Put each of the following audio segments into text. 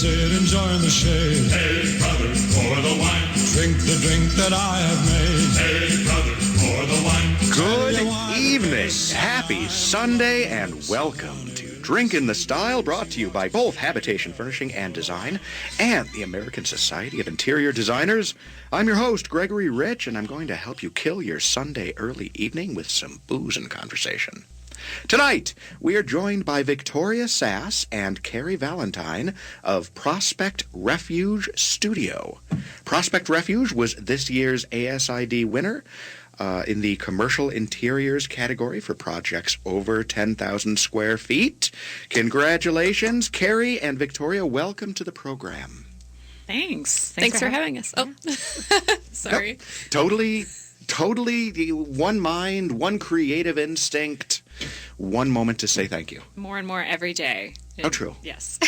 sit enjoying the shade. Hey, brother, pour the wine. Drink the drink that I have made. Hey, brother, pour the wine. Good evening, happy Sunday, and welcome to Drink in the Style, brought to you by both Habitation Furnishing and Design and the American Society of Interior Designers. I'm your host, Gregory Rich, and I'm going to help you kill your Sunday early evening with some booze and conversation. Tonight, we are joined by Victoria Sass and Carrie Valentine of Prospect Refuge Studio. Prospect Refuge was this year's ASID winner in the commercial interiors category for projects over 10,000 square feet. Congratulations, Carrie and Victoria. Welcome to the program. Thanks. Thanks for having us. Oh, sorry. Nope. Totally one mind, one creative instinct, one moment to say thank you. More and more every day. Oh, true. Yes.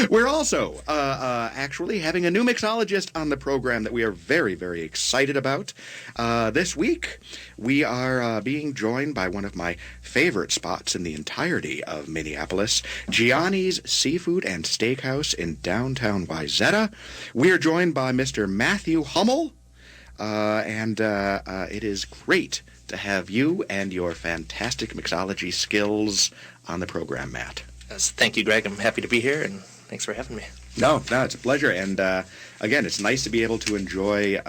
We're also actually having a new mixologist on the program that we are very, very excited about. This week, we are being joined by one of my favorite spots in the entirety of Minneapolis, Gianni's Seafood and Steakhouse in downtown Wayzata. We are joined by Mr. Matthew Hummel, and it is great to have you and your fantastic mixology skills on the program, Matt. Yes, thank you, Greg. I'm happy to be here, and thanks for having me. No, it's a pleasure. And again, it's nice to be able to enjoy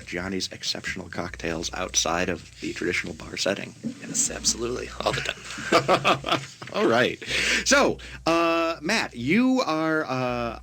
Gianni's exceptional cocktails outside of the traditional bar setting. Yes, absolutely. All the time. All right. So, Matt, you are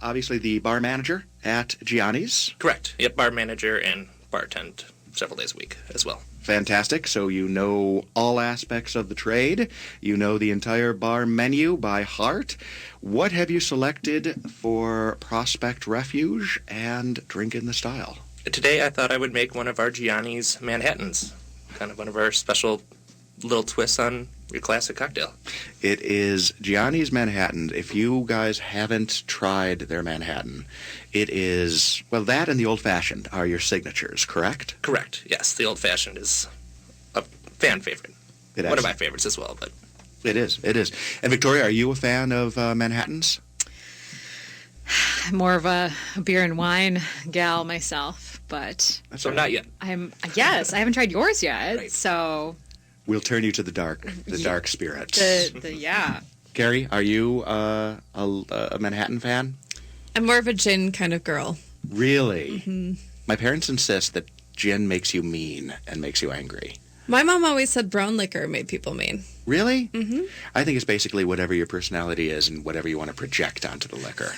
obviously the bar manager at Gianni's. Correct. Yep, bar manager and bartend several days a week as well. Fantastic. So you know all aspects of the trade. You know the entire bar menu by heart. What have you selected for Prospect Refuge and Drink in the Style? Today I thought I would make one of our Gianni's Manhattans, kind of one of our special little twists on your classic cocktail. It is Gianni's Manhattan. If you guys haven't tried their Manhattan, it is, well, that and the old-fashioned are your signatures, correct? Correct. Yes, the old-fashioned is a fan favorite. One of my favorites as well, but... It is. And Victoria, are you a fan of Manhattans? I'm more of a beer and wine gal myself, but... So not yet. Yes, I haven't tried yours yet, right. So... We'll turn you to the dark spirits. Yeah. Carrie, are you a Manhattan fan? I'm more of a gin kind of girl. Really? Mm-hmm. My parents insist that gin makes you mean and makes you angry. My mom always said brown liquor made people mean. Really? Mm-hmm. I think it's basically whatever your personality is and whatever you want to project onto the liquor.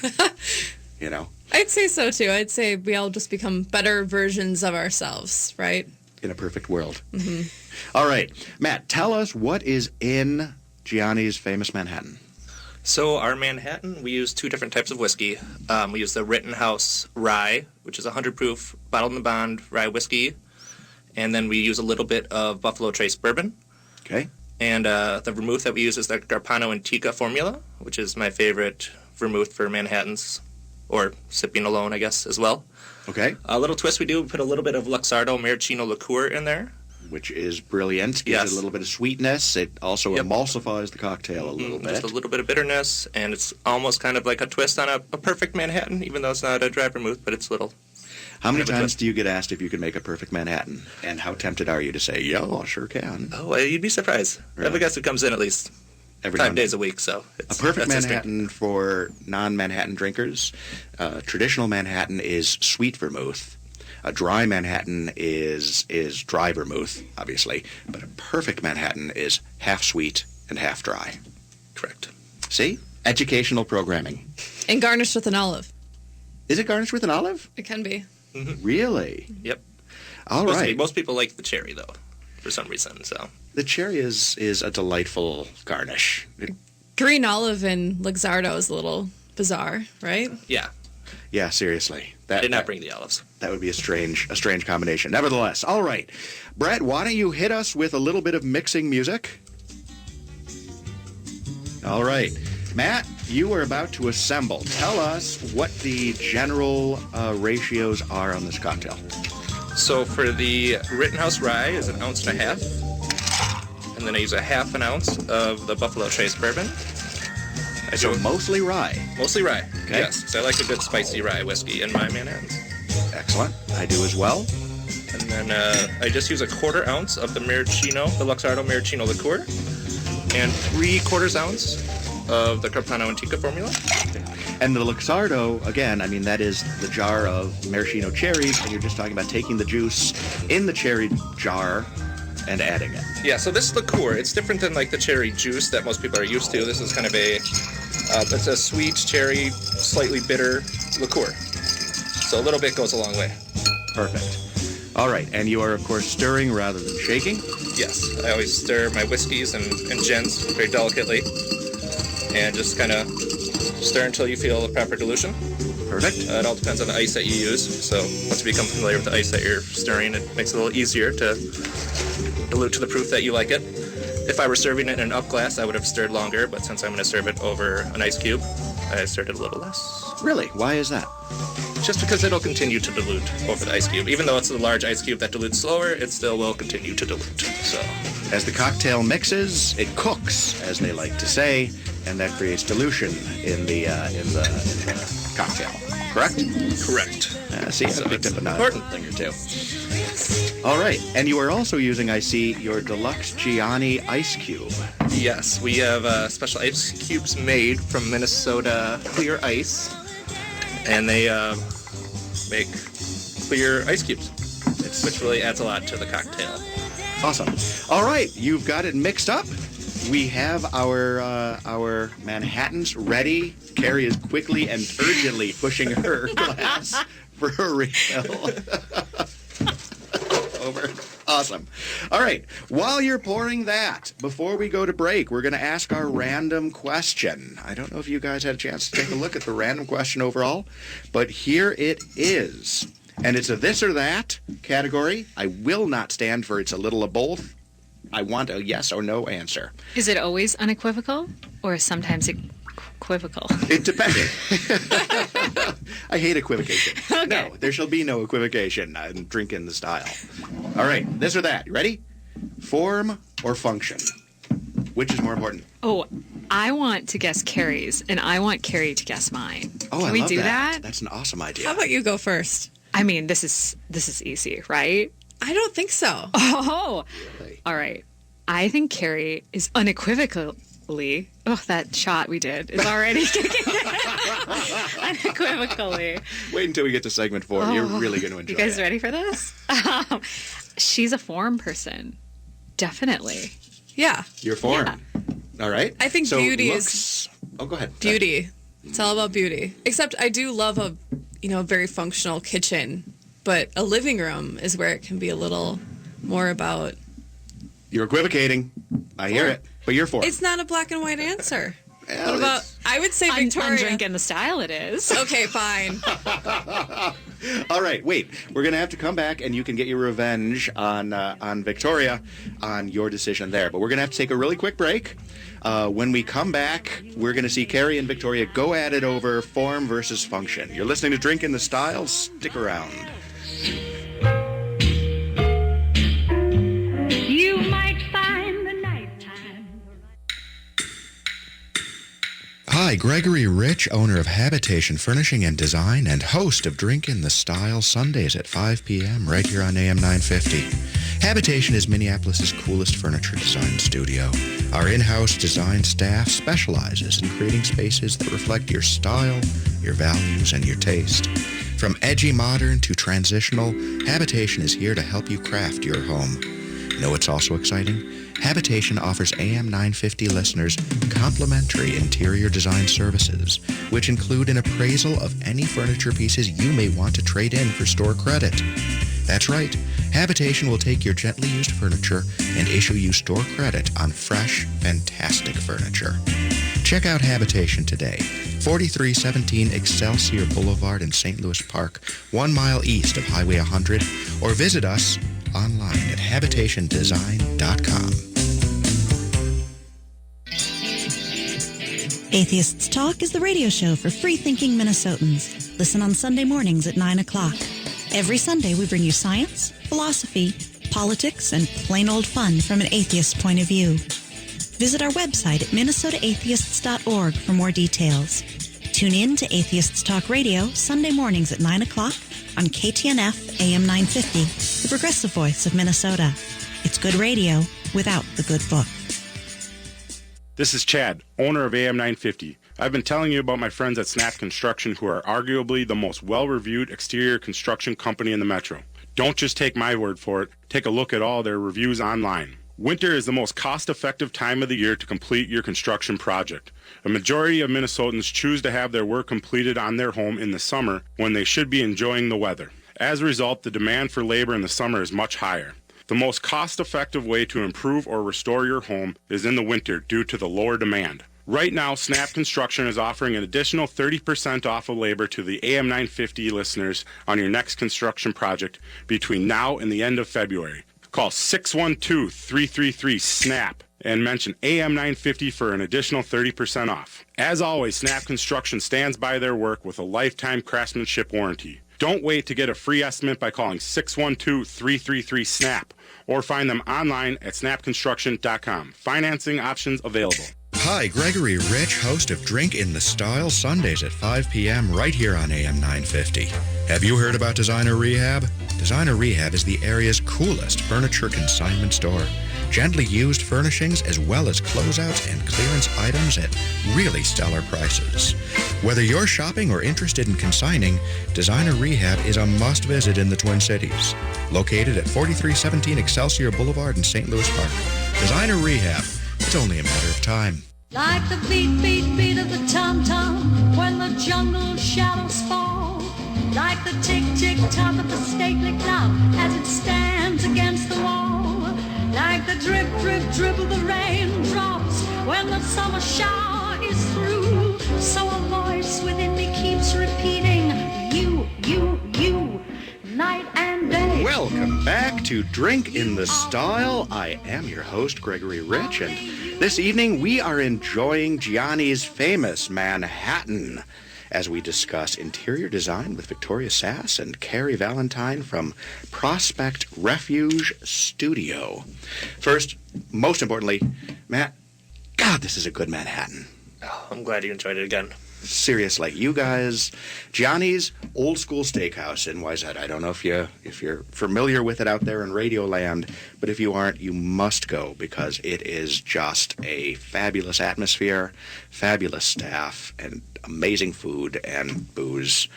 You know? I'd say so, too. I'd say we all just become better versions of ourselves, right? In a perfect world. Mm-hmm. All right. Matt, tell us what is in Gianni's famous Manhattan. So our Manhattan, we use two different types of whiskey. We use the Rittenhouse Rye, which is 100 proof, bottled in the bond rye whiskey. And then we use a little bit of Buffalo Trace bourbon. Okay. And the vermouth that we use is the Garpano Antica formula, which is my favorite vermouth for Manhattans, or sipping alone, I guess, as well. Okay. A little twist we do, we put a little bit of Luxardo Maraschino liqueur in there. Which is brilliant. Gives it a little bit of sweetness. It also emulsifies the cocktail a little bit. Just a little bit of bitterness, and it's almost kind of like a twist on a perfect Manhattan, even though it's not a dry vermouth, but it's a little... How many times do you get asked if you can make a perfect Manhattan? And how tempted are you to say, yeah, I sure can? Oh, well, you'd be surprised. Really? I have a guest who comes in at least every 5 days a week, so... A perfect Manhattan for non-Manhattan drinkers. Traditional Manhattan is sweet vermouth. A dry Manhattan is dry vermouth, obviously, but a perfect Manhattan is half sweet and half dry. Correct. See? Educational programming. And garnished with an olive. Is it garnished with an olive? It can be. Mm-hmm. Really? Yep. All right. Most people like the cherry, though, for some reason, so... The cherry is a delightful garnish. Green olive and Luxardo is a little bizarre, right? Yeah. Yeah, seriously. I did not bring the olives. That would be a strange combination. Nevertheless, all right. Brett, why don't you hit us with a little bit of mixing music? All right. Matt, you are about to assemble. Tell us what the general ratios are on this cocktail. So for the Rittenhouse Rye is 1.5 ounces. And then I use 1/2 ounce of the Buffalo Trace bourbon. So mostly rye. Mostly rye. Okay. Yes, because I like a good spicy rye whiskey in my Manhattans. Excellent. I do as well. And then I just use a 1/4 ounce of the Maraschino, the Luxardo Maraschino liqueur, and 3/4 ounce of the Carpano Antica formula. And the Luxardo, again, I mean, that is the jar of maraschino cherries, and you're just talking about taking the juice in the cherry jar and adding it. Yeah, so this liqueur, it's different than like the cherry juice that most people are used to. This is kind of it's a sweet cherry, slightly bitter liqueur. So a little bit goes a long way. Perfect. All right, and you are, of course, stirring rather than shaking. Yes, I always stir my whiskeys and gins very delicately, and just kind of stir until you feel the proper dilution. Perfect. It all depends on the ice that you use. So once you become familiar with the ice that you're stirring, it makes it a little easier to dilute to the proof that you like it. If I were serving it in an up glass, I would have stirred longer, but since I'm going to serve it over an ice cube, I stirred it a little less. Really? Why is that? Just because it'll continue to dilute over the ice cube. Even though it's a large ice cube that dilutes slower, it still will continue to dilute. So, as the cocktail mixes, it cooks, as they like to say, and that creates dilution in the cocktail. Correct? Correct. See, I picked up an important thing or two. All right, and you are also using, I see, your Deluxe Gianni Ice Cube. Yes, we have special ice cubes made from Minnesota clear ice, and they make clear ice cubes, which really adds a lot to the cocktail. Awesome. All right, you've got it mixed up. We have our Manhattans ready. Carrie is quickly and urgently pushing her glass for a refill. Over. Awesome. All right. While you're pouring that, before we go to break, we're going to ask our random question. I don't know if you guys had a chance to take a look at the random question overall, but here it is. And it's a this or that category. I will not stand for it's a little of both. I want a yes or no answer. Is it always unequivocal or sometimes equivocal? It depends. I hate equivocation. Okay. No, there shall be no equivocation. I'm drinking the style. All right, this or that. You ready? Form or function? Which is more important? Oh, I want to guess Carrie's, and I want Carrie to guess mine. Oh, Can I we love do that. that? That's an awesome idea. How about you go first? I mean, this is easy, right? I don't think so. Oh, Really? all right. I think Carrie is unequivocally. Oh, that shot we did is already kicking. Unequivocally. Wait until we get to segment 4. You're really going to enjoy You guys it. ready for this? She's a form person. Definitely. Yeah. Your form. Yeah. All right. I think so beauty looks... Oh, go ahead. Beauty. It's all about beauty. Except I do love a very functional kitchen, but a living room is where it can be a little more about. You're equivocating. I hear it. But you're form. It's not a black and white answer. Well, What about? I would say I'm Victoria. drinking the style it is. Okay, fine. All right, wait. We're going to have to come back, and you can get your revenge on Victoria on your decision there. But we're going to have to take a really quick break. When we come back, we're going to see Carrie and Victoria go at it over form versus function. You're listening to Drink in the Style. Stick around. You might find the nighttime. Hi, Gregory Rich, owner of Habitation Furnishing and Design and host of Drink in the Style Sundays at 5 p.m. right here on AM 950. Habitation is Minneapolis' coolest furniture design studio. Our in-house design staff specializes in creating spaces that reflect your style, your values, and your taste. From edgy modern to transitional, Habitation is here to help you craft your home. You know what's also exciting? Habitation offers AM 950 listeners complimentary interior design services, which include an appraisal of any furniture pieces you may want to trade in for store credit. That's right. Habitation will take your gently used furniture and issue you store credit on fresh, fantastic furniture. Check out Habitation today. 4317 Excelsior Boulevard in St. Louis Park, 1 mile east of Highway 100, or visit us online at habitationdesign.com. Atheists Talk is the radio show for free-thinking Minnesotans. Listen on Sunday mornings at 9 o'clock. Every Sunday, we bring you science, philosophy, politics, and plain old fun from an atheist point of view. Visit our website at minnesotaatheists.org for more details. Tune in to Atheists Talk Radio Sunday mornings at 9 o'clock on KTNF AM 950, the progressive voice of Minnesota. It's good radio without the good book. This is Chad, owner of AM 950. I've been telling you about my friends at Snap Construction, who are arguably the most well-reviewed exterior construction company in the metro. Don't just take my word for it. Take a look at all their reviews online. Winter is the most cost-effective time of the year to complete your construction project. A majority of Minnesotans choose to have their work completed on their home in the summer when they should be enjoying the weather. As a result, the demand for labor in the summer is much higher. The most cost-effective way to improve or restore your home is in the winter due to the lower demand. Right now, Snap Construction is offering an additional 30% off of labor to the AM 950 listeners on your next construction project between now and the end of February. Call 612-333-SNAP and mention AM 950 for an additional 30% off. As always, Snap Construction stands by their work with a lifetime craftsmanship warranty. Don't wait to get a free estimate by calling 612-333-SNAP or find them online at snapconstruction.com. Financing options available. Hi, Gregory Rich, host of Drink in the Style, Sundays at 5 p.m. right here on AM 950. Have you heard about Designer Rehab? Designer Rehab is the area's coolest furniture consignment store. Gently used furnishings as well as closeouts and clearance items at really stellar prices. Whether you're shopping or interested in consigning, Designer Rehab is a must-visit in the Twin Cities. Located at 4317 Excelsior Boulevard in St. Louis Park. Designer Rehab. It's only a matter of time. Like the beat, beat, beat of the tom-tom when the jungle shadows fall. Like the tick, tick, tock of the stately clock as it stands against the wall. Like the drip, drip, drip of the raindrops when the summer shower is through. So a voice within me keeps repeating, you, night and day. Welcome back to Drink in the Style. I am your host, Gregory Rich, and this evening we are enjoying Gianni's famous Manhattan as we discuss interior design with Victoria Sass and Carrie Valentine from Prospect Refuge Studio. First, most importantly, Matt, God, this is a good Manhattan. Oh, I'm glad you enjoyed it again. Seriously, you guys, Gianni's Old School Steakhouse in Wayzata. I don't know if you're familiar with it out there in Radio Land, but if you aren't, you must go because it is just a fabulous atmosphere, fabulous staff, and amazing food and booze.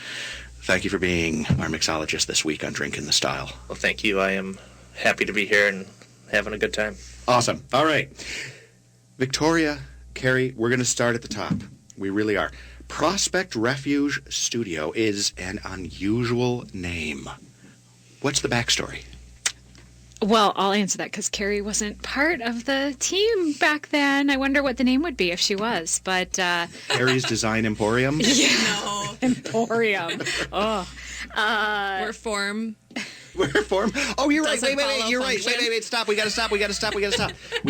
Thank you for being our mixologist this week on Drink in the Style. Well, thank you. I am happy to be here and having a good time. Awesome. All right. Victoria, Carrie, we're going to start at the top. We really are. Prospect Refuge Studio is an unusual name. What's the backstory? Well, I'll answer that because Carrie wasn't part of the team back then. I wonder what the name would be if she was. But Carrie's Design Emporium? No. Emporium. Oh. We're form. We're form. Oh, you're right. Doesn't Wait. follow You're right. function. Wait. Stop. We got to stop. We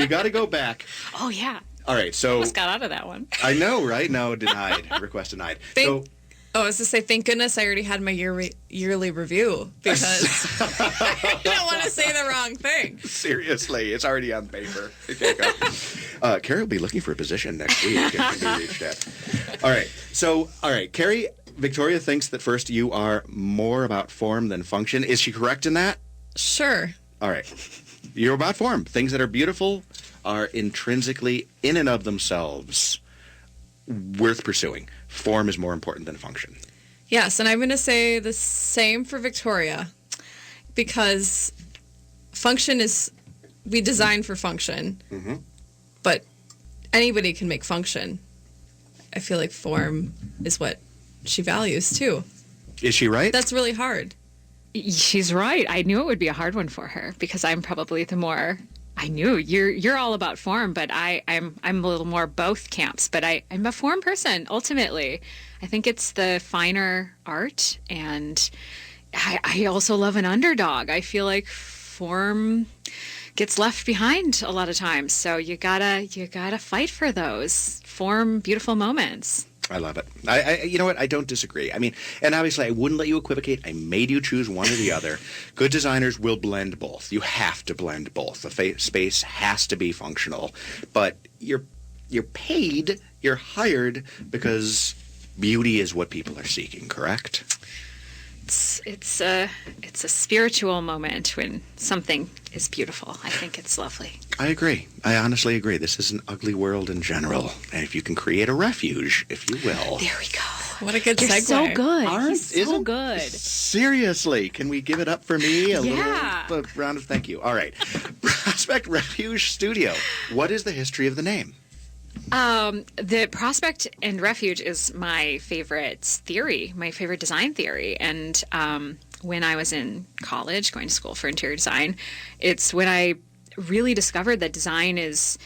got to go back. Oh, yeah. All right. So Almost got out of that one. I know, right? No, denied. Request denied. I was to say, thank goodness I already had my yearly review because I don't want to say the wrong thing. Seriously, it's already on paper. It can't go. Carrie will be looking for a position next week if you reached that. All right. Carrie, Victoria thinks that first you are more about form than function. Is she correct in that? Sure. All right. You're about form. Things that are beautiful are intrinsically, in and of themselves, worth pursuing. Form is more important than function. Yes, and I'm going to say the same for Victoria because function is, we design for function, but anybody can make function. I feel like form is what she values too. Is she right? That's really hard. She's right. I knew it would be a hard one for her because I'm probably the more... I knew you're all about form, but I'm a little more both camps. But I'm a form person ultimately. I think it's the finer art, and I also love an underdog. I feel like form gets left behind a lot of times, so you gotta fight for those form beautiful moments. I love it. You know what? I don't disagree. I mean, and obviously I wouldn't let you equivocate. I made you choose one or the other. Good designers will blend both. You have to blend both. The space has to be functional. But you're paid, you're hired because beauty is what people are seeking, correct? It's a spiritual moment when something is beautiful. I think it's lovely. I agree. I honestly agree. This is an ugly world in general. And if you can create a refuge, if you will. There we go. What a good You're segue. so good. He's so Isn't- good. Seriously, can we give it up for me? A Yeah. little round of thank you. All right. Prospect Refuge Studio. What is the history of the name? The Prospect and Refuge is my favorite theory, my favorite design theory. And when I was in college going to school for interior design, it's when I really discovered that design is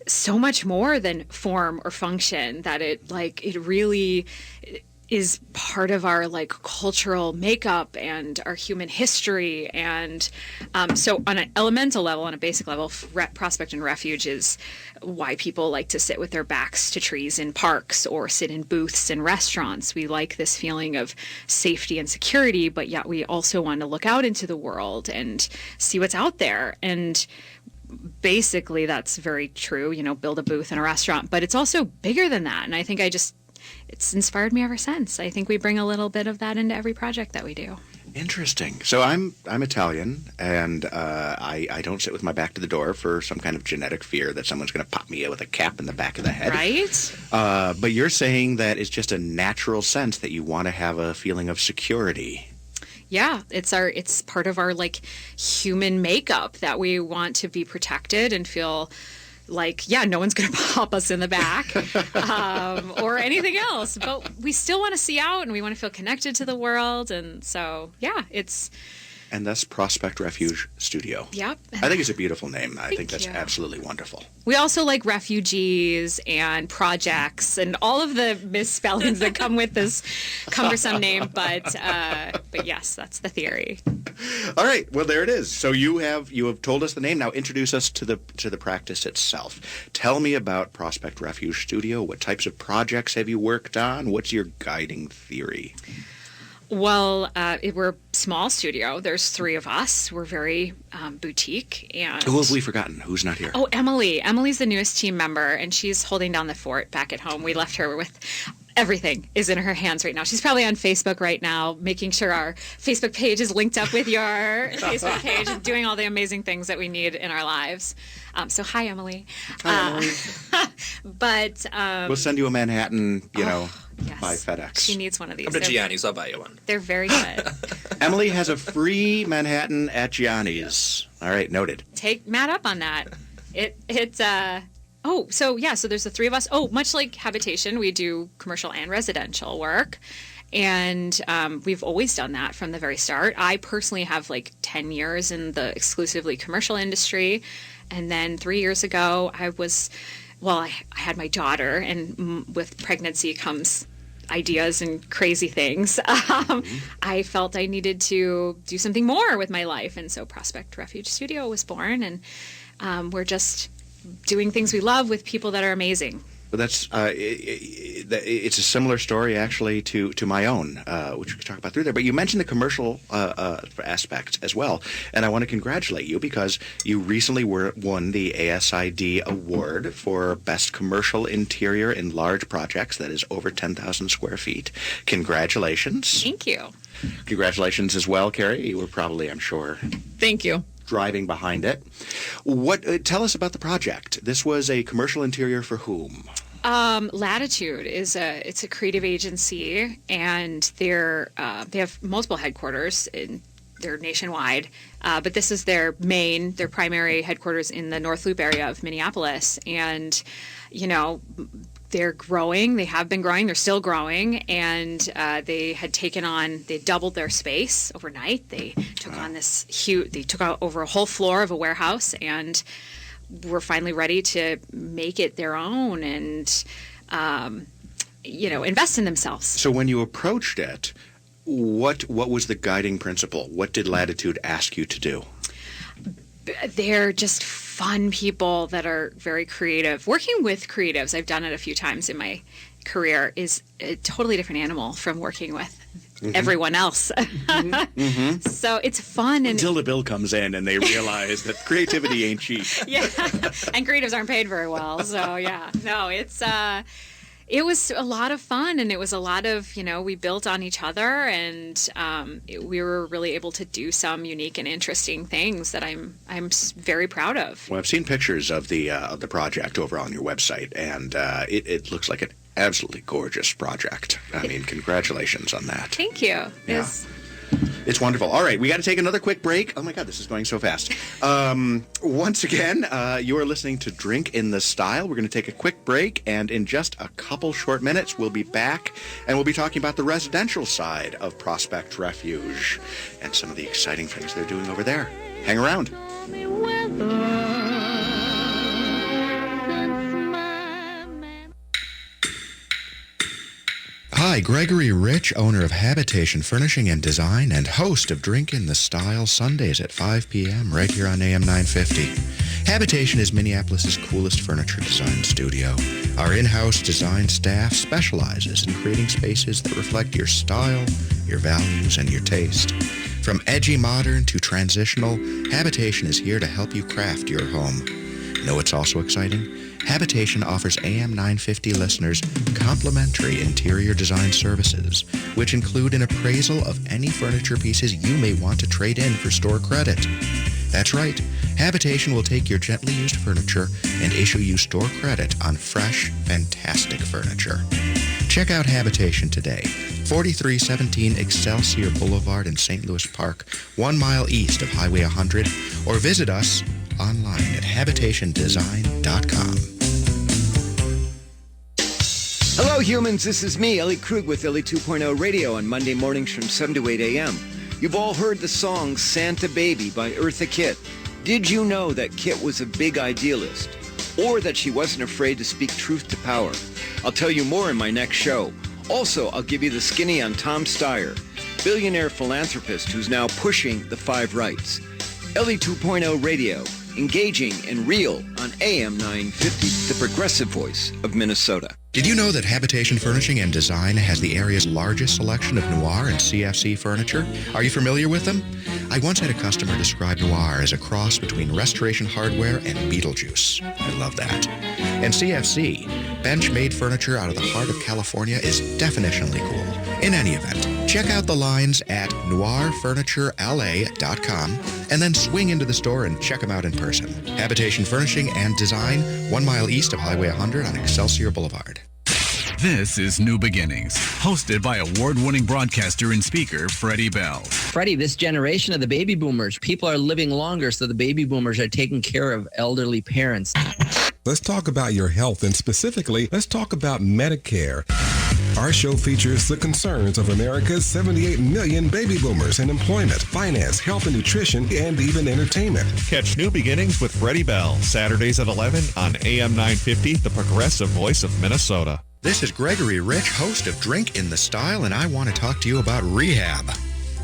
so much more than form or function, that it really is part of our cultural makeup and our human history. And so on an elemental level, on a basic level, Prospect and Refuge is why people like to sit with their backs to trees in parks or sit in booths in restaurants. We like this feeling of safety and security, but yet we also want to look out into the world and see what's out there. And basically that's very true, build a booth in a restaurant, but it's also bigger than that. And I think it's inspired me ever since. I think we bring a little bit of that into every project that we do. Interesting. So I'm Italian, and I don't sit with my back to the door for some kind of genetic fear that someone's going to pop me with a cap in the back of the head. Right? But you're saying that it's just a natural sense that you want to have a feeling of security. Yeah, it's part of our human makeup that we want to be protected and feel no one's going to pop us in the back or anything else. But we still want to see out and we want to feel connected to the world. And so, it's... And thus Prospect Refuge Studio. Yep. I think it's a beautiful name. I think that's you. absolutely wonderful. We also like refugees and projects and all of the misspellings that come with this cumbersome name. But yes, that's the theory. All right. Well, there it is. So you have told us the name. Now introduce us to the practice itself. Tell me about Prospect Refuge Studio. What types of projects have you worked on? What's your guiding theory? Well, we're a small studio. There's 3 of us. We're very boutique. And Who have we forgotten? Who's not here? Oh, Emily. Emily's the newest team member, and she's holding down the fort back at home. We left her with everything is in her hands right now. She's probably on Facebook right now, making sure our Facebook page is linked up with your Facebook page and doing all the amazing things that we need in our lives. So hi, Emily. Hi, Emily. But we'll send you a Manhattan, yes. by FedEx. She needs one of these. Come to Gianni's, I'll buy you one. They're very good. Emily has a free Manhattan at Gianni's. All right, noted. Take Matt up on that. So there's the 3 of us. Oh, much like Habitation, we do commercial and residential work. And we've always done that from the very start. I personally have 10 years in the exclusively commercial industry. And then 3 years ago, I had my daughter, and with pregnancy comes ideas and crazy things. I felt I needed to do something more with my life. And so Prospect Refuge Studio was born, and we're just doing things we love with people that are amazing. But that's it's a similar story actually to my own, which we could talk about through there. But you mentioned the commercial aspect as well, and I want to congratulate you because you recently won the ASID award for best commercial interior in large projects that is over 10,000 square feet. Congratulations! Thank you. Congratulations as well, Carrie. You were probably, I'm sure, Thank you. driving behind it. Tell us about the project. This was a commercial interior for whom? Latitude it's a creative agency, and they have multiple headquarters they're nationwide, but this is their primary headquarters in the North Loop area of Minneapolis. And they're growing. They have been growing. They're still growing. And they doubled their space overnight. They took on they took out over a whole floor of a warehouse, and were finally ready to make it their own and, invest in themselves. So when you approached it, what was the guiding principle? What did Latitude ask you to do? They're just fun people that are very creative. Working with creatives, I've done it a few times in my career is a totally different animal from working with everyone else. So it's fun. And Until the bill comes in and they realize that creativity ain't cheap. yeah, and creatives aren't paid very well. So yeah, no, it was a lot of fun, and it was a lot of, we built on each other, and we were really able to do some unique and interesting things that I'm very proud of. Well, I've seen pictures of the project over on your website, and it looks like an absolutely gorgeous project. I mean, congratulations on that. Thank you. Yeah. It's wonderful. All right, we got to take another quick break. Oh my God, this is going so fast. Once again, you are listening to Drink in the Style. We're going to take a quick break, and in just a couple short minutes, we'll be back, and we'll be talking about the residential side of Prospect Refuge and some of the exciting things they're doing over there. Hang around. Hi, Gregory Rich, owner of Habitation Furnishing and Design and host of Drink in the Style Sundays at 5 p.m. right here on AM 950. Habitation is Minneapolis' coolest furniture design studio. Our in-house design staff specializes in creating spaces that reflect your style, your values, and your taste. From edgy modern to transitional, Habitation is here to help you craft your home. Know what's also exciting? Habitation offers AM 950 listeners complimentary interior design services, which include an appraisal of any furniture pieces you may want to trade in for store credit. That's right. Habitation will take your gently used furniture and issue you store credit on fresh, fantastic furniture. Check out Habitation today. 4317 Excelsior Boulevard in St. Louis Park, 1 mile east of Highway 100, or visit us online at habitationdesign.com. Hello, humans. This is me, Ellie Krug, with Ellie 2.0 Radio on Monday mornings from 7 to 8 a.m. You've all heard the song Santa Baby by Eartha Kitt. Did you know that Kitt was a big idealist? Or that she wasn't afraid to speak truth to power? I'll tell you more in my next show. Also, I'll give you the skinny on Tom Steyer, billionaire philanthropist who's now pushing the 5 rights. Ellie 2.0 Radio, engaging and real on AM 950, the progressive voice of Minnesota. Did you know that Habitation Furnishing and Design has the area's largest selection of noir and CFC furniture? Are you familiar with them? I once had a customer describe noir as a cross between Restoration Hardware and Beetlejuice. I love that. And CFC, bench-made furniture out of the heart of California, is definitionally cool. In any event, check out the lines at noirfurniturela.com and then swing into the store and check them out in person. Habitation Furnishing and Design, 1 mile east of Highway 100 on Excelsior Boulevard. This is New Beginnings, hosted by award-winning broadcaster and speaker Freddie Bell. Freddie, this generation of the baby boomers, people are living longer, so the baby boomers are taking care of elderly parents. Let's talk about your health, and specifically, let's talk about Medicare. Our show features the concerns of America's 78 million baby boomers in employment, finance, health and nutrition, and even entertainment. Catch New Beginnings with Freddie Bell, Saturdays at 11 on AM 950, the progressive voice of Minnesota. This is Gregory Rich, host of Drink in the Style, and I want to talk to you about rehab.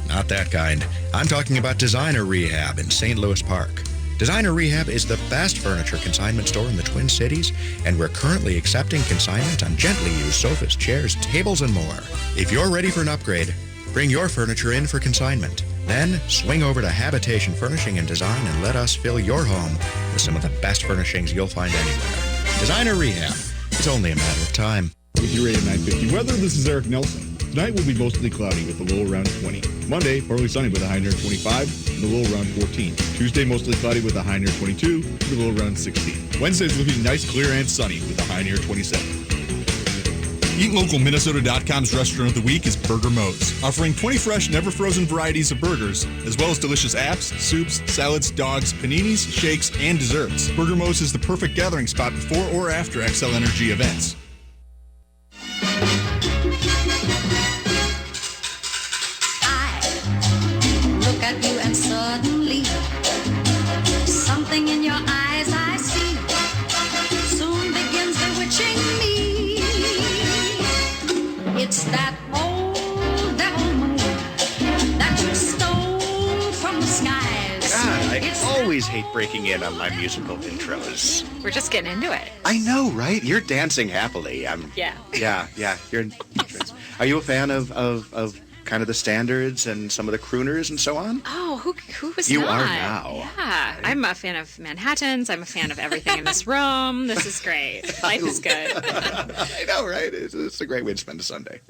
Not that kind. I'm talking about Designer Rehab in St. Louis Park. Designer Rehab is the best furniture consignment store in the Twin Cities, and we're currently accepting consignment on gently used sofas, chairs, tables, and more. If you're ready for an upgrade, bring your furniture in for consignment. Then swing over to Habitation Furnishing and Design and let us fill your home with some of the best furnishings you'll find anywhere. Designer Rehab. It's only a matter of time. With your AM 950 weather, this is Eric Nelson. Tonight will be mostly cloudy with a low around 20. Monday, partly sunny with a high near 25 and a low around 14. Tuesday, mostly cloudy with a high near 22 and a low around 16. Wednesday's looking nice, clear, and sunny with a high near 27. EatLocalMinnesota.com's restaurant of the week is Burger Mo's, offering 20 fresh, never-frozen varieties of burgers, as well as delicious apps, soups, salads, dogs, paninis, shakes, and desserts. Burger Mo's is the perfect gathering spot before or after XL Energy events. Look at you and suddenly something in your eyes I see soon begins bewitching me. It's that old devil moon that you stole from the skies. God, I always hate breaking in on my musical intros. We're just getting into it. I know, right? You're dancing happily. Yeah. Yeah. Are you a fan of kind of the standards and some of the crooners and so on? Oh, who was You not? are now. Yeah. I'm a fan of Manhattans. I'm a fan of everything in this room. This is great. Life is good. I know, right? It's a great way to spend a Sunday.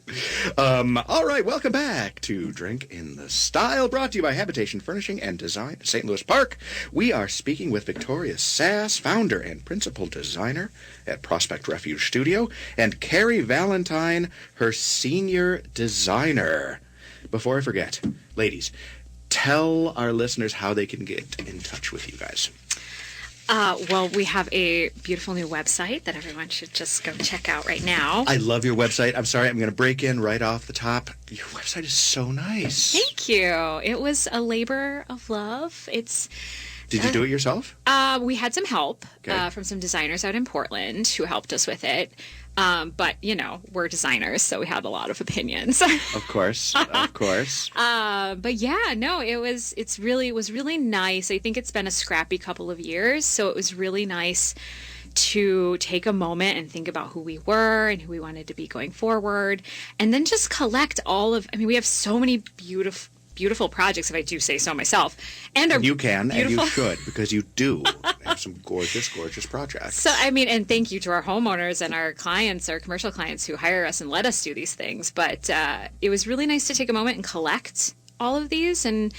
All right, welcome back to Drink in the Style, brought to you by Habitation Furnishing and Design at St. Louis Park. We are speaking with Victoria Sass, founder and principal designer at Prospect Refuge Studio, and Carrie Valentine, her senior designer. Before I forget, ladies, tell our listeners how they can get in touch with you guys. Well, we have a beautiful new website that everyone should just go check out right now. I love your website. I'm sorry, I'm going to break in right off the top. Your website is so nice. Thank you. It was a labor of love. Did you do it yourself? We had some help from some designers out in Portland who helped us with it. But, we're designers, so we had a lot of opinions. Of course. But yeah, no, it was really nice. I think it's been a scrappy couple of years, so it was really nice to take a moment and think about who we were and who we wanted to be going forward, and then just collect we have so many beautiful projects, if I do say so myself. And you can, beautiful. and you should, because you do have some gorgeous projects. So, and thank you to our homeowners and our clients, our commercial clients who hire us and let us do these things. But it was really nice to take a moment and collect all of these. And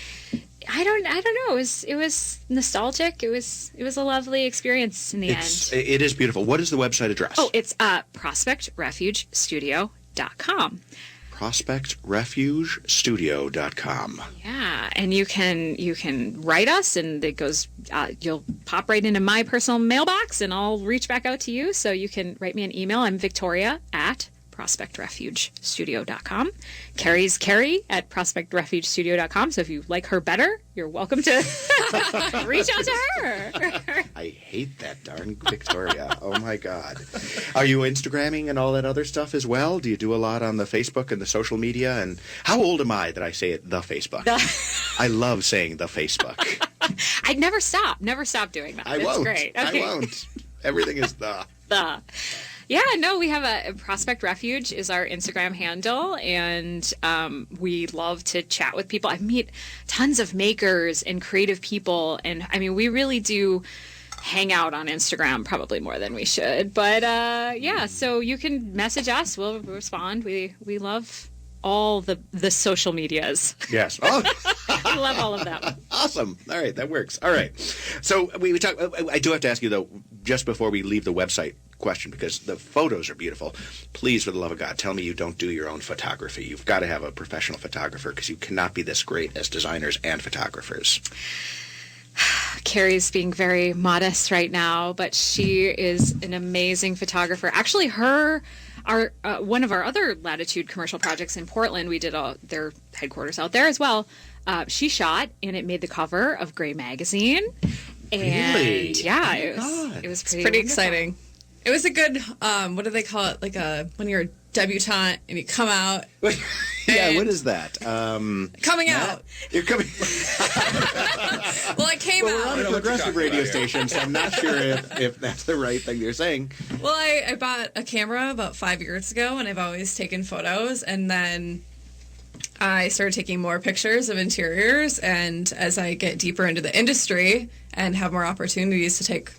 I don't know. It was nostalgic. It was a lovely experience in the end. It is beautiful. What is the website address? Oh, it's prospectrefugestudio.com. prospectrefugestudio.com. Yeah, and you can write us, and it goes. You'll pop right into my personal mailbox, and I'll reach back out to you. So you can write me an email. I'm Victoria at prospectrefugestudio.com. Carrie's Carrie at prospectrefugestudio.com. So if you like her better, you're welcome to reach out to her. I hate that darn Victoria. Oh my God. Are you Instagramming and all that other stuff as well? Do you do a lot on the Facebook and the social media? And how old am I that I say it, the Facebook? I love saying the Facebook. I'd never stop doing that. It's great. Okay. I won't. Everything is the. Yeah, no, we have a Prospect Refuge is our Instagram handle, and we love to chat with people. I meet tons of makers and creative people, and we really do hang out on Instagram probably more than we should. But yeah, so you can message us. We'll respond. We love all the social medias. Yes. Oh. I love all of them. Awesome. All right, that works. All right. So we talk. I do have to ask you though, just before we leave the website question, because the photos are beautiful. Please, for the love of God, tell me you don't do your own photography. You've got to have a professional photographer, because you cannot be this great as designers and photographers. Carrie's being very modest right now, but she is an amazing photographer. Actually, one of our other Latitude commercial projects in Portland, we did their headquarters out there as well. She shot, and it made the cover of Gray Magazine. And really? Yeah, it was pretty wonderful. Exciting. It was a good, what do they call it? Like when you're a debutante and you come out. Yeah, what is that? Coming out. You're coming. Well, I came out. We're on a progressive radio station, so I'm not sure if that's the right thing you're saying. Well, I bought a camera about 5 years ago, and I've always taken photos, and then I started taking more pictures of interiors, and as I get deeper into the industry and have more opportunities to take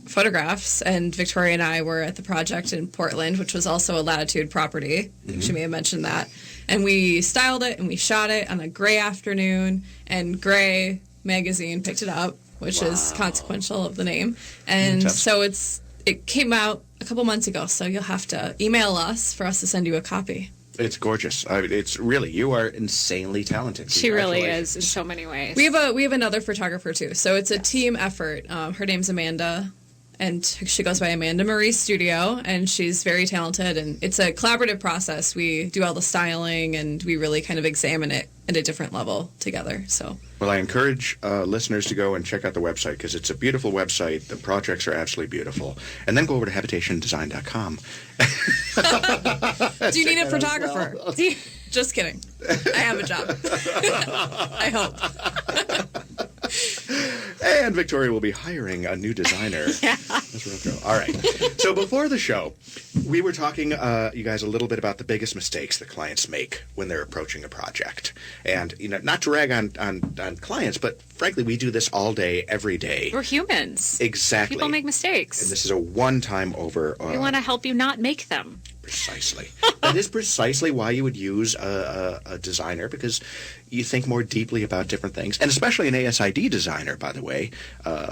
photographs, and Victoria and I were at the project in Portland, which was also a Latitude property. I think she may have mentioned that. And we styled it and we shot it on a gray afternoon, and Gray Magazine picked it up, which is consequential of the name. And so it came out a couple months ago, so you'll have to email us for us to send you a copy. It's gorgeous. It's really, you are insanely talented. She really is in so many ways. We have another photographer too, so it's a team effort. Her name's Amanda, and she goes by Amanda Marie Studio, and she's very talented, and it's a collaborative process. We do all the styling, and we really kind of examine it at a different level together. So, well, I encourage listeners to go and check out the website, because it's a beautiful website. The projects are absolutely beautiful. And then go over to habitationdesign.com. Do you need a photographer? Well. Just kidding. I have a job. I hope. And Victoria will be hiring a new designer. Yeah. That's where I'll go. All right. So before the show, we were talking, you guys, a little bit about the biggest mistakes that clients make when they're approaching a project. And, not to rag on clients, but frankly, we do this all day, every day. We're humans. Exactly. People make mistakes. And this is a one-time over. We want to help you not make them. Precisely. That is precisely why you would use a designer, because you think more deeply about different things. And especially an ASID designer, by the way,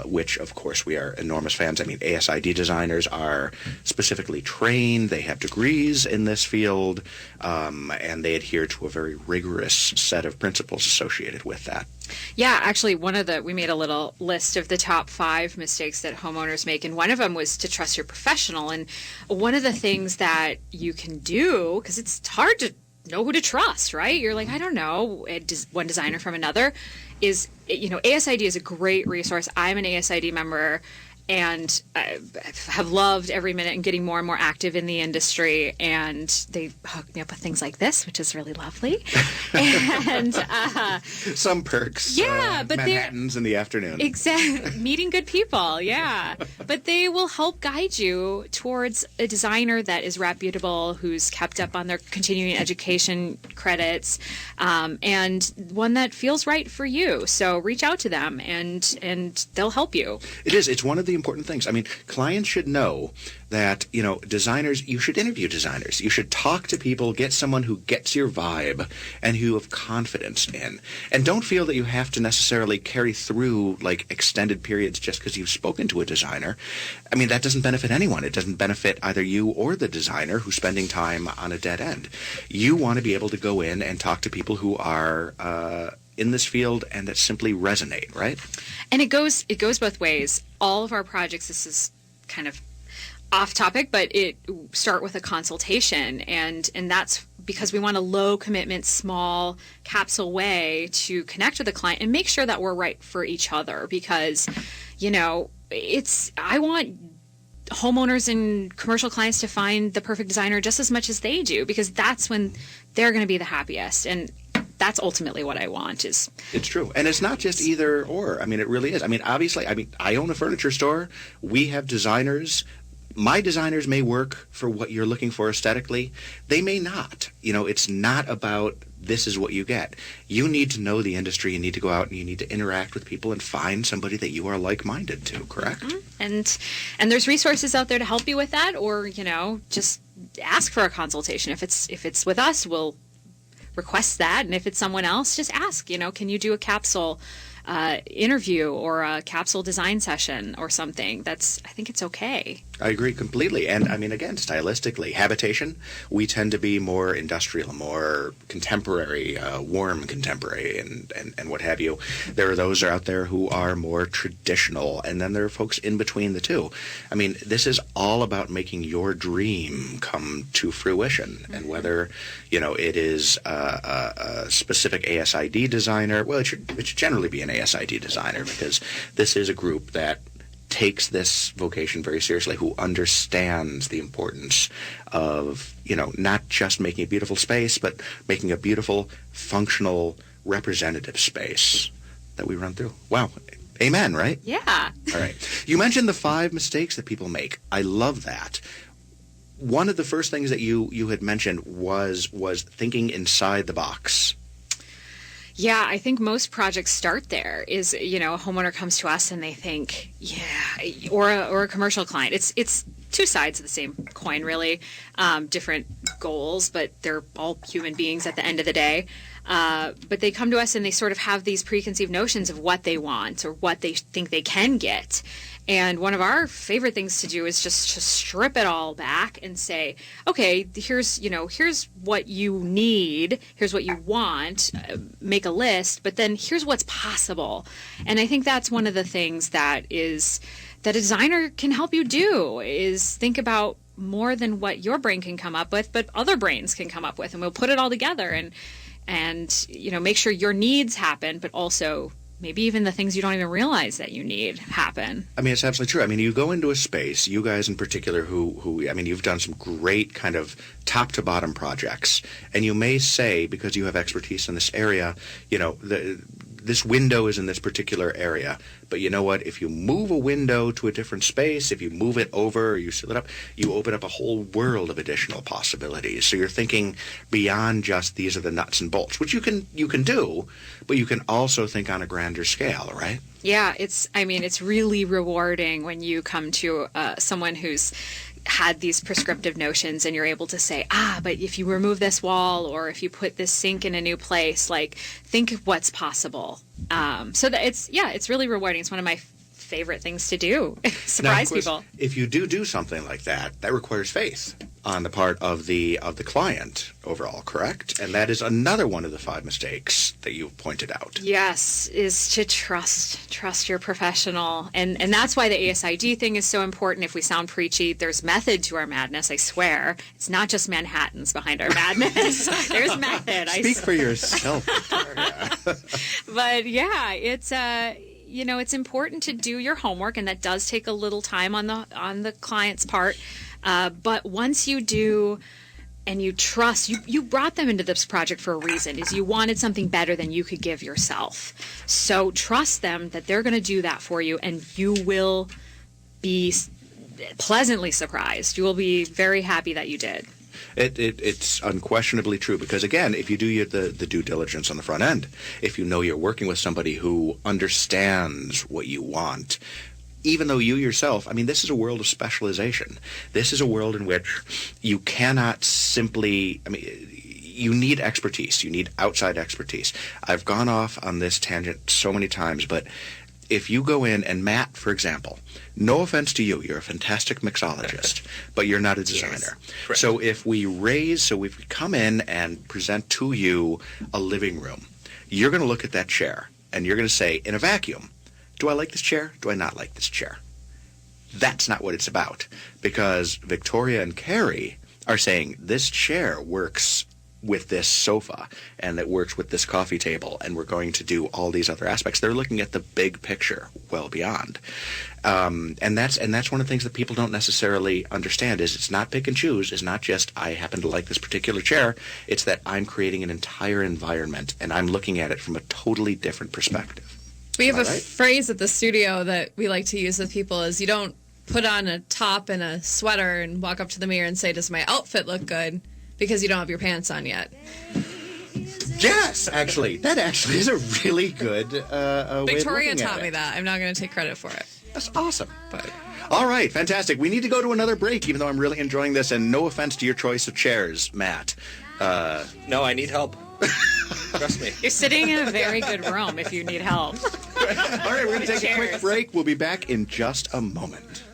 which, of course, we are enormous fans. I mean, ASID designers are specifically trained. They have degrees in this field, and they adhere to a very rigorous set of principles associated with that. Yeah, actually, we made a little list of the top 5 mistakes that homeowners make, and one of them was to trust your professional. And one of the things that you can do, because it's hard to know who to trust, right? You're like, I don't know, one designer from another, is, ASID is a great resource. I'm an ASID member, and I have loved every minute and getting more and more active in the industry. And they hook me up with things like this, which is really lovely. And some perks. Yeah, but Manhattans in the afternoon. Exactly. Meeting good people. Yeah. But they will help guide you towards a designer that is reputable, who's kept up on their continuing education credits, and one that feels right for you. So reach out to them, and they'll help you. It is. It's one of the important things. I mean, clients should know that, designers, you should interview designers. You should talk to people, get someone who gets your vibe and who you have confidence in. And don't feel that you have to necessarily carry through like extended periods just because you've spoken to a designer. I mean, that doesn't benefit anyone. It doesn't benefit either you or the designer who's spending time on a dead end. You want to be able to go in and talk to people who are in this field and that simply resonate, right? And it goes both ways. All of our projects, this is kind of off topic, but it start with a consultation, and that's because we want a low commitment, small capsule way to connect with the client and make sure that we're right for each other, because I want homeowners and commercial clients to find the perfect designer just as much as they do, because that's when they're going to be the happiest. And that's ultimately what I want. It's true. And it's not just either or. I mean, it really is. I mean, obviously, I own a furniture store. We have designers. My designers may work for what you're looking for aesthetically. They may not. It's not about this is what you get. You need to know the industry. You need to go out and you need to interact with people and find somebody that you are like-minded to, correct? Mm-hmm. And there's resources out there to help you with that, or, just ask for a consultation. If it's with us, we'll request that, and if it's someone else, just ask, can you do a capsule interview or a capsule design session or something? I think it's okay. I agree completely. And I mean, again, stylistically, habitation, we tend to be more industrial, more contemporary, warm contemporary, and what have you. There are those out there who are more traditional, and then there are folks in between the two. I mean, this is all about making your dream come to fruition. Mm-hmm. And whether, it is a specific ASID designer, well, it should generally be an ASID designer, because this is a group that takes this vocation very seriously, who understands the importance of, not just making a beautiful space, but making a beautiful, functional, representative space that we run through. Wow. Amen, right? Yeah. All right. You mentioned the 5 mistakes that people make. I love that. One of the first things that you had mentioned was thinking inside the box. Yeah, I think most projects start there. Is, a homeowner comes to us and they think, or a commercial client. It's two sides of the same coin, really. Different goals, but they're all human beings at the end of the day. But they come to us and they sort of have these preconceived notions of what they want or what they think they can get. And one of our favorite things to do is just to strip it all back and say, okay, here's what you need, here's what you want, make a list, but then here's what's possible. And I think that's one of the things that a designer can help you do, is think about more than what your brain can come up with, but other brains can come up with, and we'll put it all together and make sure your needs happen, but also maybe even the things you don't even realize that you need happen. I mean, it's absolutely true. I mean, you go into a space, you guys in particular, who I mean, you've done some great kind of top to bottom projects, and you may say, because you have expertise in this area, this window is in this particular area, but you know what? If you move a window to a different space, if you move it over, or you seal it up, you open up a whole world of additional possibilities. So you're thinking beyond just these are the nuts and bolts, which you can do, but you can also think on a grander scale, right? Yeah, it's really rewarding when you come to someone who's had these prescriptive notions and you're able to say, but if you remove this wall or if you put this sink in a new place, like, think of what's possible. So that it's really rewarding. It's one of my favorite things to do. Surprise people. If you do something like that requires faith on the part of the client overall, correct? And that is another one of the 5 mistakes that you've pointed out. Yes, is to trust your professional. And that's why the ASID thing is so important. If we sound preachy, there's method to our madness, I swear. It's not just Manhattans behind our madness. There's method. Speak for yourself, Victoria. But yeah, it's it's important to do your homework, and that does take a little time on the client's part. But once you do, and you trust, you brought them into this project for a reason, is you wanted something better than you could give yourself. So trust them that they're going to do that for you, and you will be pleasantly surprised. You will be very happy that you did. It's unquestionably true because, again, if you do the due diligence on the front end, if you know you're working with somebody who understands what you want, even though you yourself, this is a world of specialization. This is a world in which you cannot simply, you need expertise. You need outside expertise. I've gone off on this tangent so many times, but if you go in and Matt, for example, no offense to you, you're a fantastic mixologist, but you're not a designer. Yes, so if we come in and present to you a living room, you're going to look at that chair and you're going to say, in a vacuum, do I like this chair? Do I not like this chair? That's not what it's about, because Victoria and Carrie are saying this chair works with this sofa and it works with this coffee table, and we're going to do all these other aspects. They're looking at the big picture well beyond. And that's one of the things that people don't necessarily understand is it's not pick and choose. It's not just I happen to like this particular chair. It's that I'm creating an entire environment and I'm looking at it from a totally different perspective. We have a phrase at the studio that we like to use with people is you don't put on a top and a sweater and walk up to the mirror and say, does my outfit look good? Because you don't have your pants on yet. Yes, actually. That actually is a really good way Victoria of taught me that. I'm not going to take credit for it. That's awesome. But all right, fantastic. We need to go to another break, even though I'm really enjoying this. And no offense to your choice of chairs, Matt. No, I need help. Trust me. You're sitting in a very good room if you need help. All right, we're going to take a quick break. We'll be back in just a moment.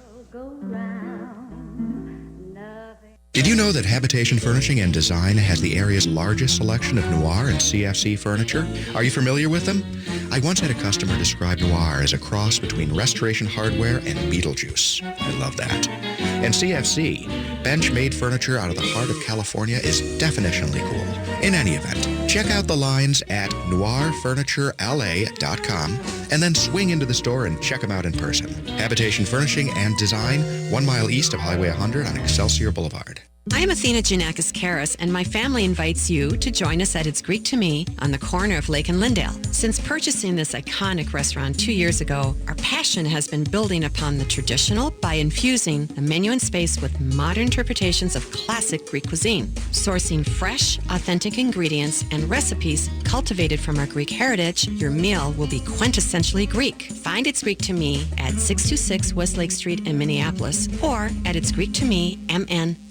Did you know that Habitation Furnishing and Design has the area's largest selection of noir and CFC furniture? Are you familiar with them? I once had a customer describe noir as a cross between Restoration Hardware and Beetlejuice. I love that. And CFC, bench-made furniture out of the heart of California, is definitionally cool. In any event, check out the lines at noirfurniturela.com and then swing into the store and check them out in person. Habitation Furnishing and Design, 1 mile east of Highway 100 on Excelsior Boulevard. I am Athena Giannakis-Karras, and my family invites you to join us at It's Greek to Me on the corner of Lake and Lyndale. Since purchasing this iconic restaurant 2 years ago, our passion has been building upon the traditional by infusing the menu and space with modern interpretations of classic Greek cuisine, sourcing fresh, authentic ingredients and recipes cultivated from our Greek heritage. Your meal will be quintessentially Greek. Find It's Greek to Me at 626 West Lake Street in Minneapolis or at itsgreektomemn.com.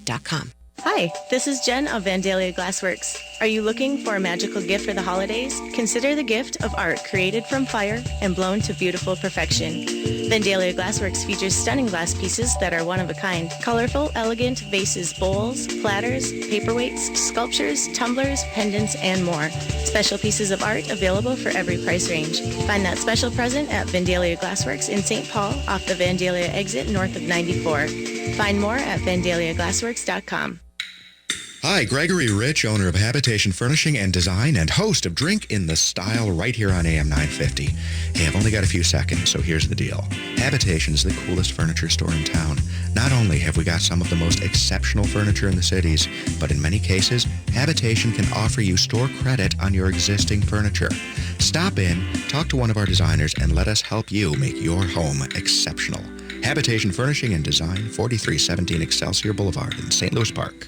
Hi, this is Jen of Vandalia Glassworks. Are you looking for a magical gift for the holidays? Consider the gift of art created from fire and blown to beautiful perfection. Vandalia Glassworks features stunning glass pieces that are one of a kind. Colorful, elegant vases, bowls, platters, paperweights, sculptures, tumblers, pendants, and more. Special pieces of art available for every price range. Find that special present at Vandalia Glassworks in St. Paul off the Vandalia exit north of 94. Find more at vandaliaglassworks.com. Hi, Gregory Rich, owner of Habitation Furnishing and Design and host of Drink in the Style right here on AM 950. Hey, I've only got a few seconds, so here's the deal. Habitation is the coolest furniture store in town. Not only have we got some of the most exceptional furniture in the cities, but in many cases, Habitation can offer you store credit on your existing furniture. Stop in, talk to one of our designers, and let us help you make your home exceptional. Habitation Furnishing and Design, 4317 Excelsior Boulevard in St. Louis Park.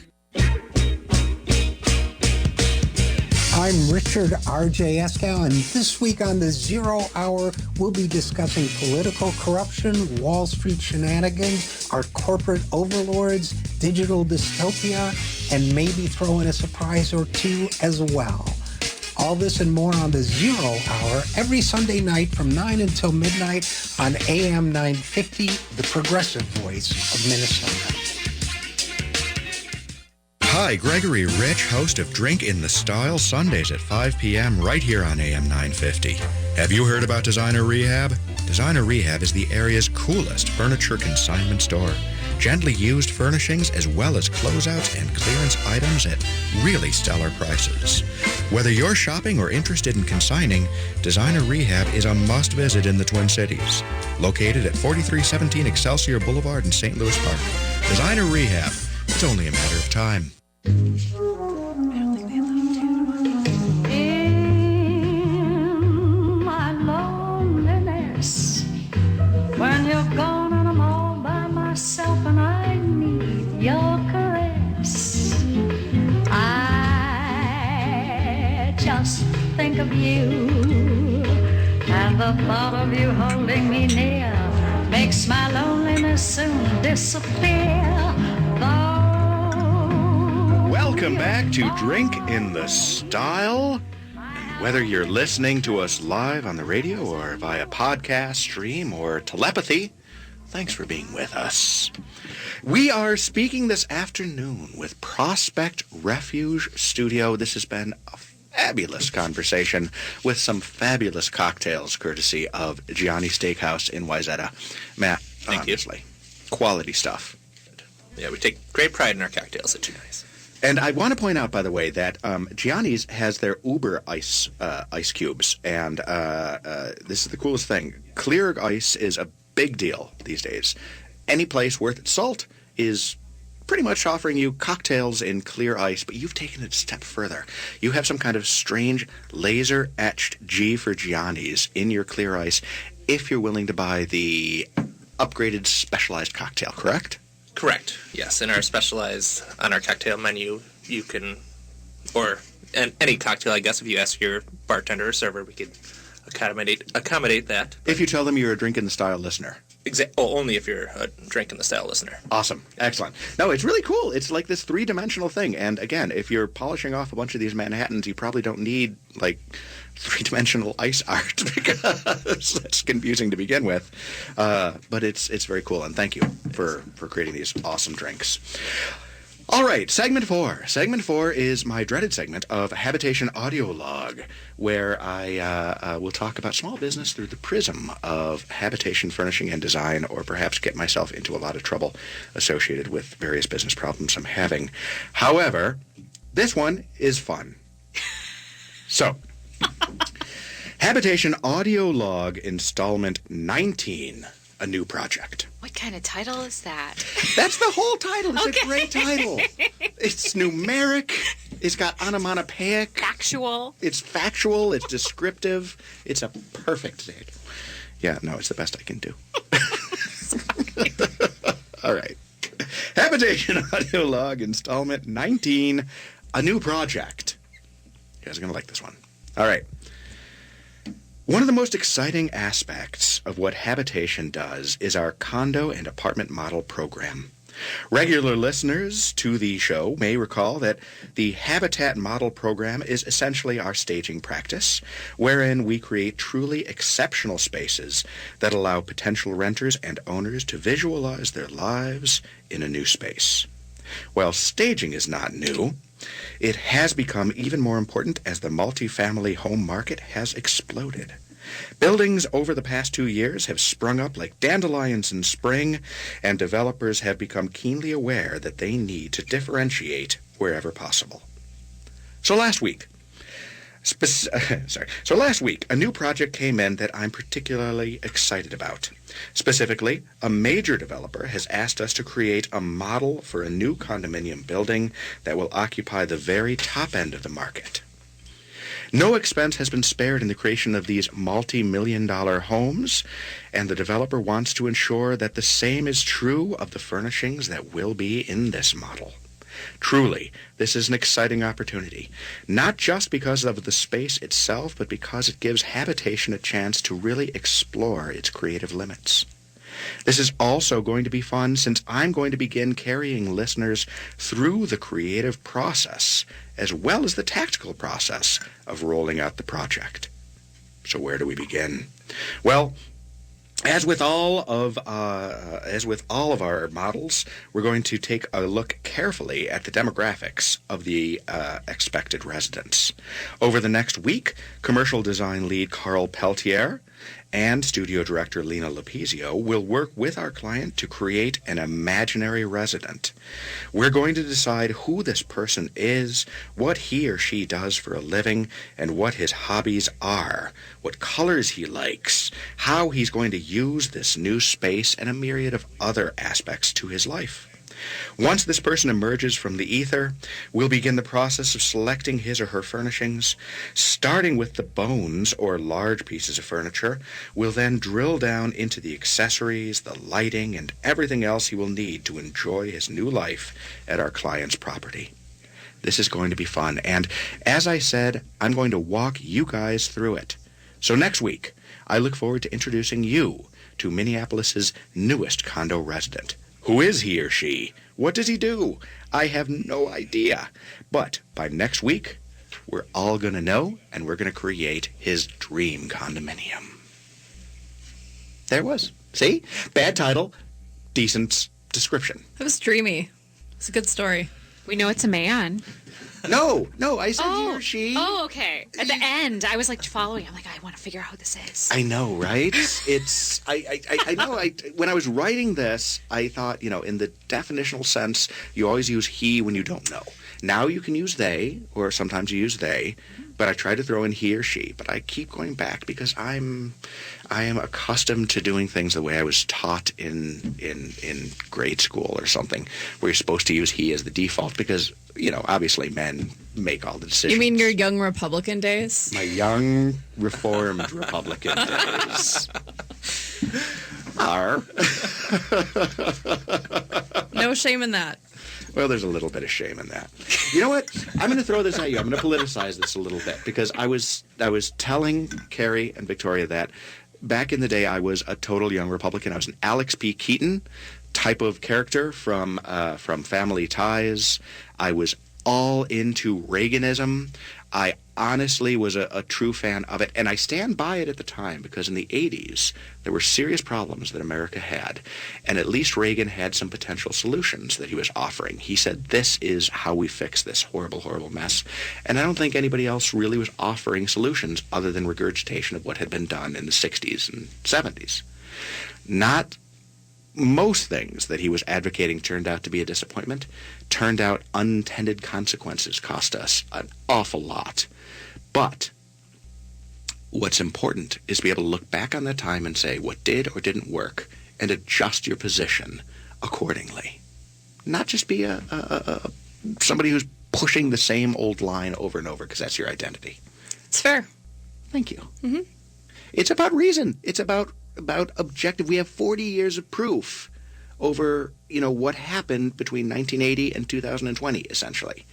I'm Richard R.J. Eskow, and this week on the Zero Hour, we'll be discussing political corruption, Wall Street shenanigans, our corporate overlords, digital dystopia, and maybe throw in a surprise or two as well. All this and more on the Zero Hour every Sunday night from 9 until midnight on AM 950, the progressive voice of Minnesota. Hi, Gregory Rich, host of Drink in the Style, Sundays at 5 p.m. right here on AM 950. Have you heard about Designer Rehab? Designer Rehab is the area's coolest furniture consignment store. Gently used furnishings as well as closeouts and clearance items at really stellar prices. Whether you're shopping or interested in consigning, Designer Rehab is a must-visit in the Twin Cities. Located at 4317 Excelsior Boulevard in St. Louis Park. Designer Rehab. It's only a matter of time. In my loneliness, when you're gone and I'm all by myself and I need your caress, I just think of you, and the thought of you holding me near makes my loneliness soon disappear. Welcome back to Drink in the Style. And whether you're listening to us live on the radio or via podcast, stream, or telepathy, thanks for being with us. We are speaking this afternoon with Prospect Refuge Studio. This has been a fabulous conversation with some fabulous cocktails courtesy of Gianni Steakhouse in Wayzata. Matt, Thank you. Quality stuff. Yeah, we take great pride in our cocktails at Gianni's. And I want to point out, by the way, that Gianni's has their Uber ice cubes, and this is the coolest thing. Clear ice is a big deal these days. Any place worth its salt is pretty much offering you cocktails in clear ice, but you've taken it a step further. You have some kind of strange laser-etched G for Gianni's in your clear ice if you're willing to buy the upgraded specialized cocktail, correct? Correct. Yes, in our specialized, on our cocktail menu, you can, or any cocktail, I guess, if you ask your bartender or server, we could accommodate that. If you tell them you're a Drink in the Style listener. Only if you're a Drink in the Style listener. Awesome. Excellent. No, it's really cool. It's like this three-dimensional thing. And again, if you're polishing off a bunch of these Manhattans, you probably don't need, like, three-dimensional ice art because that's confusing to begin with. But it's very cool, and thank you for creating these awesome drinks. All right, segment 4. Segment 4 is my dreaded segment of Habitation Audio Log, where I will talk about small business through the prism of habitation furnishing and design, or perhaps get myself into a lot of trouble associated with various business problems I'm having. However, this one is fun. So, Habitation Audio Log Installment 19, a new project. What kind of title is that? That's the whole title. It's a great title. It's numeric. It's got onomatopoeic. Factual. It's factual. It's descriptive. It's a perfect title. Yeah, no, it's the best I can do. All right. Habitation Audio Log Installment 19, a new project. You guys are going to like this one. All right. One of the most exciting aspects of what Habitation does is our condo and apartment model program. Regular listeners to the show may recall that the Habitat Model Program is essentially our staging practice, wherein we create truly exceptional spaces that allow potential renters and owners to visualize their lives in a new space. While staging is not new, it has become even more important as the multifamily home market has exploded. Buildings over the past 2 years have sprung up like dandelions in spring, and developers have become keenly aware that they need to differentiate wherever possible. So last week, Sorry. So last week, a new project came in that I'm particularly excited about. Specifically, a major developer has asked us to create a model for a new condominium building that will occupy the very top end of the market. No expense has been spared in the creation of these multi-million-dollar homes, and the developer wants to ensure that the same is true of the furnishings that will be in this model. Truly, this is an exciting opportunity, not just because of the space itself, but because it gives habitation a chance to really explore its creative limits. This is also going to be fun since I'm going to begin carrying listeners through the creative process as well as the tactical process of rolling out the project. So where do we begin? Well, as with all of our models, we're going to take a look carefully at the demographics of the expected residents. Over the next week, commercial design lead Carl Peltier and studio director Lena Lopezio will work with our client to create an imaginary resident. We're going to decide who this person is, what he or she does for a living, and what his hobbies are, what colors he likes, how he's going to use this new space, and a myriad of other aspects to his life. Once this person emerges from the ether, we'll begin the process of selecting his or her furnishings. Starting with the bones, or large pieces of furniture, we'll then drill down into the accessories, the lighting, and everything else he will need to enjoy his new life at our client's property. This is going to be fun, and as I said, I'm going to walk you guys through it. So next week, I look forward to introducing you to Minneapolis's newest condo resident. Who is he or she? What does he do? I have no idea. But by next week, we're all going to know, and we're going to create his dream condominium. There it was. See? Bad title, decent description. It was dreamy. It's a good story. We know it's a man. No, I said he or she. Oh, okay. At the end, I was like following. I'm like, I want to figure out who this is. I know, right? It's, I know, when I was writing this, I thought, in the definitional sense, you always use he when you don't know. Now you can use they, or sometimes you use they, but I try to throw in he or she, but I keep going back because I am accustomed to doing things the way I was taught in grade school or something, where you're supposed to use he as the default because, obviously men make all the decisions. You mean your young Republican days? My young Reformed Republican days. Are. No shame in that. Well, there's a little bit of shame in that. You know what? I'm going to throw this at you. I'm going to politicize this a little bit because I was telling Carrie and Victoria that back in the day I was a total young Republican. I was an Alex P. Keaton type of character from Family Ties. I was all into Reaganism. I honestly was a true fan of it, and I stand by it at the time because in the 80s there were serious problems that America had, and at least Reagan had some potential solutions that he was offering. He said, this is how we fix this horrible, horrible mess, and I don't think anybody else really was offering solutions other than regurgitation of what had been done in the 60s and 70s. Not most things that he was advocating turned out to be a disappointment. Turned out unintended consequences cost us an awful lot. But what's important is to be able to look back on that time and say what did or didn't work and adjust your position accordingly. Not just be somebody who's pushing the same old line over and over because that's your identity. It's fair. Thank you. Mm-hmm. It's about reason. It's about objective. We have 40 years of proof over, what happened between 1980 and 2020, essentially.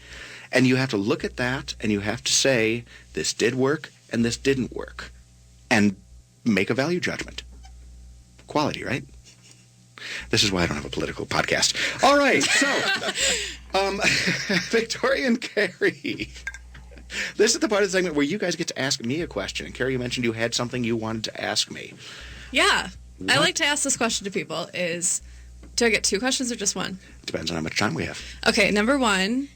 And you have to look at that, and you have to say, this did work, and this didn't work. And make a value judgment. Quality, right? This is why I don't have a political podcast. All right, so, Victoria and Carrie. This is the part of the segment where you guys get to ask me a question. And Carrie, you mentioned you had something you wanted to ask me. Yeah. What? I like to ask this question to people is, do I get 2 questions or just 1? Depends on how much time we have. Okay, number 1,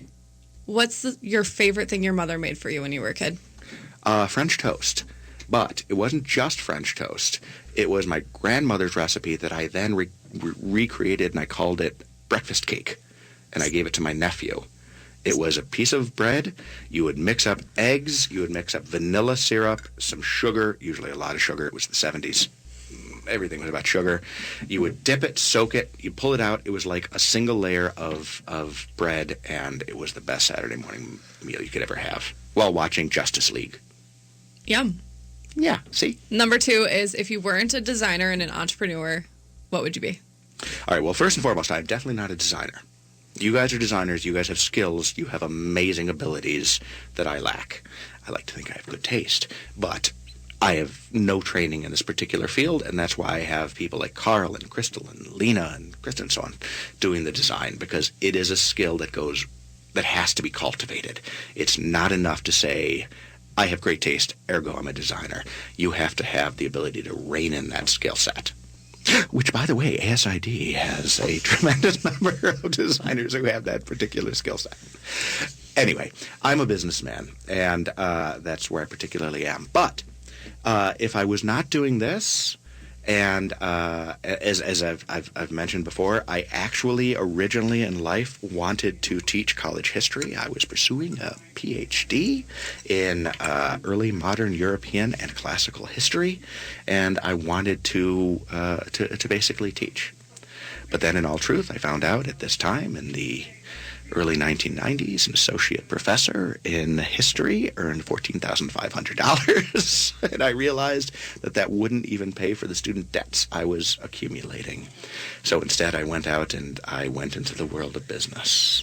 what's your favorite thing your mother made for you when you were a kid? French toast. But it wasn't just French toast. It was my grandmother's recipe that I then recreated, and I called it breakfast cake. And I gave it to my nephew. It was a piece of bread. You would mix up eggs. You would mix up vanilla syrup, some sugar, usually a lot of sugar. It was the 70s. Everything was about sugar. You would dip it, soak it, you pull it out. It was like a single layer of bread, and it was the best Saturday morning meal you could ever have while watching Justice League. Yum. Yeah, see? Number 2 is, if you weren't a designer and an entrepreneur, what would you be? All right, well, first and foremost, I'm definitely not a designer. You guys are designers. You guys have skills. You have amazing abilities that I lack. I like to think I have good taste, but I have no training in this particular field, and that's why I have people like Carl and Crystal and Lena and Kristen and so on doing the design, because it is a skill that has to be cultivated. It's not enough to say, I have great taste, ergo I'm a designer. You have to have the ability to rein in that skill set. Which, by the way, ASID has a tremendous number of designers who have that particular skill set. Anyway, I'm a businessman, and that's where I particularly am. But if I was not doing this, and as I've mentioned before, I actually originally in life wanted to teach college history. I was pursuing a PhD in early modern European and classical history, and I wanted to basically teach. But then, in all truth, I found out at this time in the early 1990s, an associate professor in history earned $14,500, and I realized that wouldn't even pay for the student debts I was accumulating. So instead, I went out and I went into the world of business.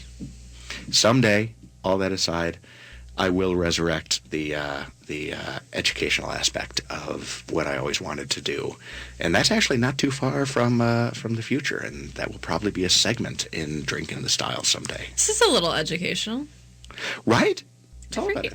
Someday, all that aside, I will resurrect the educational aspect of what I always wanted to do, and that's actually not too far from the future, and that will probably be a segment in Drinkin' the Style someday. This is a little educational, right?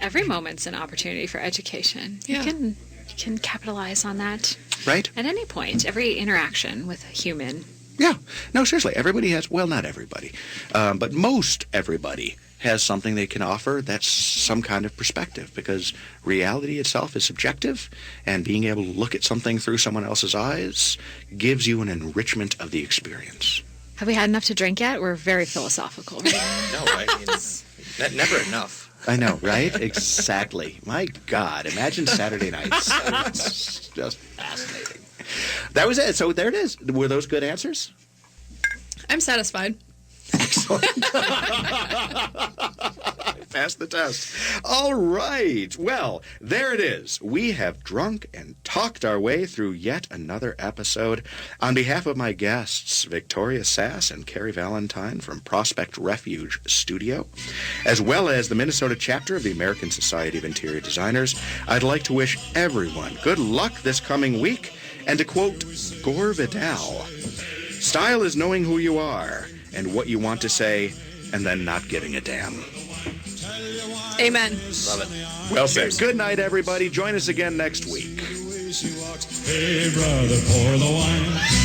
Every moment's an opportunity for education. Yeah. You can capitalize on that, right? At any point, every interaction with a human. Yeah, no, seriously, everybody has. Well, not everybody, but most everybody has something they can offer that's some kind of perspective, because reality itself is subjective, and being able to look at something through someone else's eyes gives you an enrichment of the experience. Have we had enough to drink yet? We're very philosophical right now. No, I mean, never enough. I know, right? Exactly. My God, imagine Saturday nights. It's just fascinating. That was it. So there it is. Were those good answers? I'm satisfied. Excellent. Passed the test. All right. Well, there it is. We have drunk and talked our way through yet another episode. On behalf of my guests, Victoria Sass and Carrie Valentine from Prospect Refuge Studio, as well as the Minnesota chapter of the American Society of Interior Designers, I'd like to wish everyone good luck this coming week. And to quote Gore Vidal, style is knowing who you are and what you want to say, and then not giving a damn. Amen. Love it. Well said. Good night, everybody. Join us again next week. Hey, brother, pour the wine.